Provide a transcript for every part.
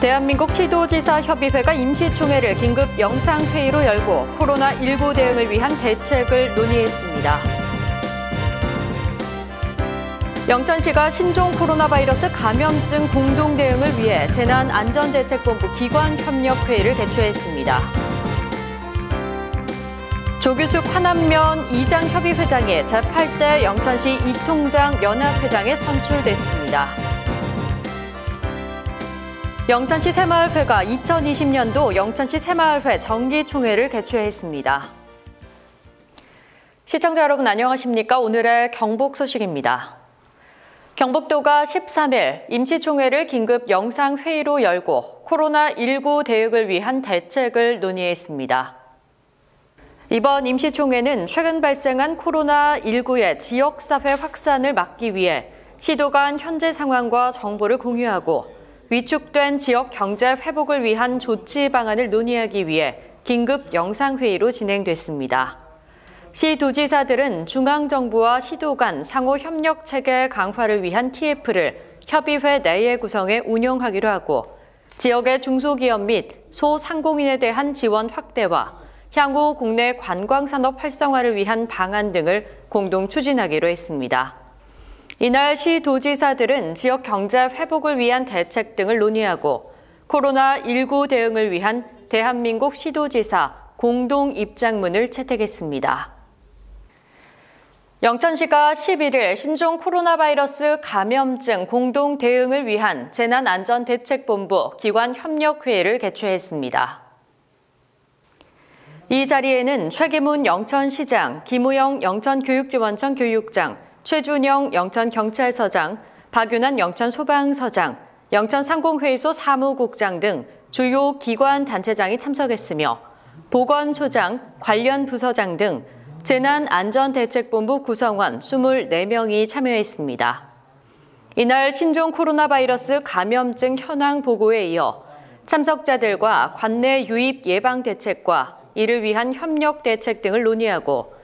대한민국 시도지사협의회가 임시총회를 긴급 영상회의로 열고 코로나19 대응을 위한 대책을 논의했습니다. 영천시가 신종 코로나 바이러스 감염증 공동 대응을 위해 재난안전대책본부 기관협력회의를 개최했습니다. 조규숙 화남면 이장협의회장이 제8대 영천시 이통장 연합회장에 선출됐습니다. 영천시 새마을회가 2020년도 영천시 새마을회 정기총회를 개최했습니다. 시청자 여러분 안녕하십니까? 오늘의 경북 소식입니다. 경북도가 13일 임시총회를 긴급 영상회의로 열고 코로나19 대응을 위한 대책을 논의했습니다. 이번 임시총회는 최근 발생한 코로나19의 지역사회 확산을 막기 위해 시도 간 현재 상황과 정보를 공유하고 위축된 지역 경제 회복을 위한 조치 방안을 논의하기 위해 긴급 영상회의로 진행됐습니다. 시 도지사들은 중앙정부와 시도 간 상호 협력 체계 강화를 위한 TF를 협의회 내에 구성해 운영하기로 하고 지역의 중소기업 및 소상공인에 대한 지원 확대와 향후 국내 관광산업 활성화를 위한 방안 등을 공동 추진하기로 했습니다. 이날 시 도지사들은 지역 경제 회복을 위한 대책 등을 논의하고 코로나19 대응을 위한 대한민국 시도지사 공동 입장문을 채택했습니다. 영천시가 11일 신종 코로나 바이러스 감염증 공동 대응을 위한 재난안전대책본부 기관협력회의를 개최했습니다. 이 자리에는 최기문 영천시장, 김우영 영천교육지원청 교육장, 최준영 영천경찰서장, 박윤환 영천소방서장, 영천상공회의소 사무국장 등 주요 기관 단체장이 참석했으며 보건소장, 관련 부서장 등 재난안전대책본부 구성원 24명이 참여했습니다. 이날 신종 코로나 바이러스 감염증 현황 보고에 이어 참석자들과 관내 유입 예방 대책과 이를 위한 협력 대책 등을 논의하고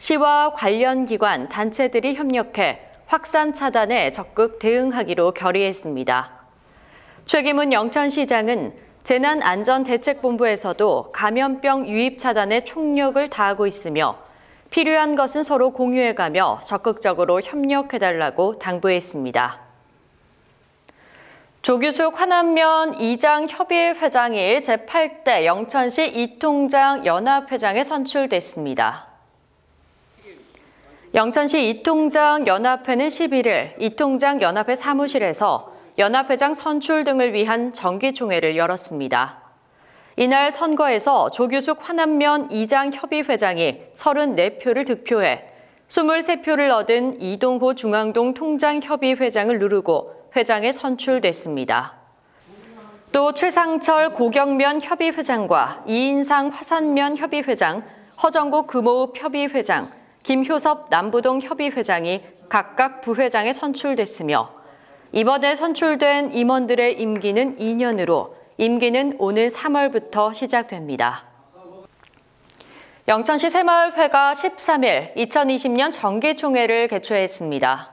시와 관련 기관, 단체들이 협력해 확산 차단에 적극 대응하기로 결의했습니다. 최기문 영천시장은 재난안전대책본부에서도 감염병 유입 차단에 총력을 다하고 있으며 필요한 것은 서로 공유해가며 적극적으로 협력해달라고 당부했습니다. 조규숙 화남면 이장협의회장이 제8대 영천시 이통장 연합회장에 선출됐습니다. 영천시 이통장 연합회는 11일 이통장 연합회 사무실에서 연합회장 선출 등을 위한 정기총회를 열었습니다. 이날 선거에서 조규숙 화남면 이장협의회장이 34표를 득표해 23표를 얻은 이동호 중앙동 통장협의회장을 누르고 회장에 선출됐습니다. 또 최상철 고경면 협의회장과 이인상 화산면 협의회장, 허정국 금호읍 협의회장, 김효섭 남부동 협의회장이 각각 부회장에 선출됐으며 이번에 선출된 임원들의 임기는 2년으로 임기는 오는 3월부터 시작됩니다. 영천시 새마을회가 13일 2020년 정기총회를 개최했습니다.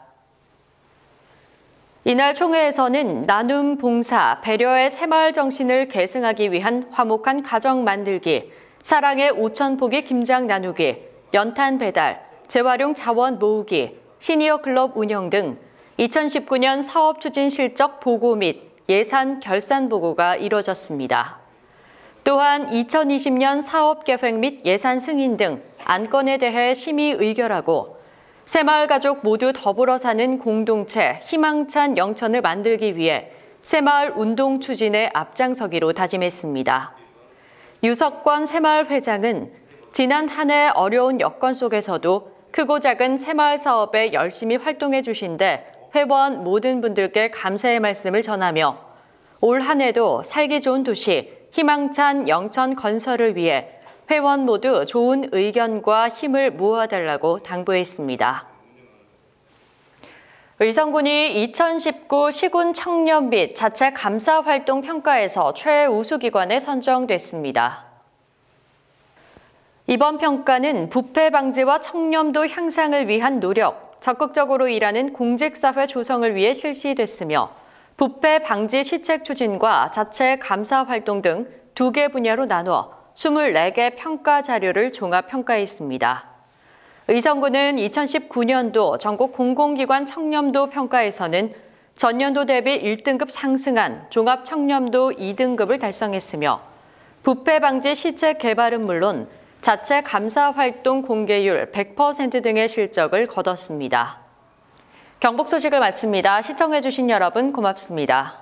이날 총회에서는 나눔, 봉사, 배려의 새마을 정신을 계승하기 위한 화목한 가정 만들기, 사랑의 5,000포기 김장 나누기, 연탄 배달, 재활용 자원 모으기, 시니어 클럽 운영 등 2019년 사업 추진 실적 보고 및 예산 결산 보고가 이뤄졌습니다. 또한 2020년 사업 계획 및 예산 승인 등 안건에 대해 심의 의결하고 새마을 가족 모두 더불어 사는 공동체 희망찬 영천을 만들기 위해 새마을 운동 추진에 앞장서기로 다짐했습니다. 유석권 새마을 회장은 지난 한 해 어려운 여건 속에서도 크고 작은 새마을 사업에 열심히 활동해 주신 데 회원 모든 분들께 감사의 말씀을 전하며 올 한 해도 살기 좋은 도시, 희망찬 영천 건설을 위해 회원 모두 좋은 의견과 힘을 모아달라고 당부했습니다. 의성군이 2019 시군 청년 및 자체 감사 활동 평가에서 최우수 기관에 선정됐습니다. 이번 평가는 부패 방지와 청렴도 향상을 위한 노력, 적극적으로 일하는 공직사회 조성을 위해 실시됐으며 부패 방지 시책 추진과 자체 감사 활동 등 2개 분야로 나누어 24개 평가 자료를 종합 평가했습니다. 의성구는 2019년도 전국 공공기관 청렴도 평가에서는 전년도 대비 1등급 상승한 종합 청렴도 2등급을 달성했으며 부패 방지 시책 개발은 물론 자체 감사 활동 공개율 100% 등의 실적을 거뒀습니다. 경북 소식을 마칩니다. 시청해주신 여러분 고맙습니다.